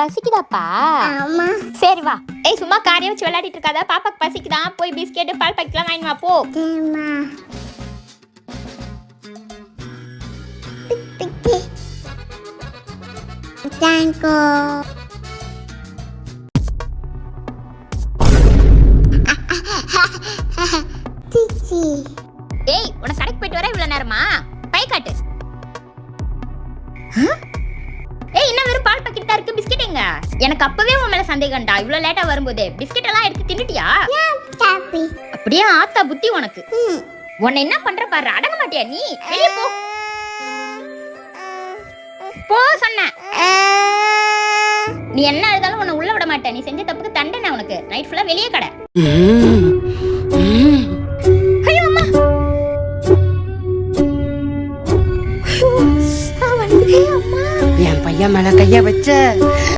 பசிக்குதாப்பா? ஆமா. சரி வா. ஏய் சும்மா காரிய வச்சு விளையாடிட்டு இருக்காத. பாப்பாக்கு பசிக்குதான். போய் பிஸ்கெட் பால் பாக்கெட்லாம் வாங்கி வா போ. சரிம்மா. டிக்கி. தேங்க்யூ. சிச்சி. ஏய் உனக்கு கடைக்கு போயிட்டு வர இவ்வளவு நேரமா? பை காட்டு. ஏய் என்ன வெறும் பால் பாக்கெட் தான் இருக்கு, பிஸ்கெட் எங்க? எனக்கு அப்பவே உன் மேல சந்தேகம்டா. இவ்வளவு லேட்டா வரும்போதே பிஸ்கெட் எல்லாம் எடுத்து தின்னுட்டியா? காபி. அப்படியே ஆத்தா புத்தி உனக்கு. உன்னை என்ன பண்ற பாரு, அடங்க மாட்டியா நீ? வெளிய போ. போ சொன்ன. நீ என்ன எழுதாலும் உன்னை உள்ள விட மாட்டேன். நீ செஞ்ச தப்புக்கு தண்டனை உனக்கு. நைட் ஃபுல்லா வெளியே கடை. ஐயோ அம்மா. அம்மா. என் பையன் மேல கைய வச்ச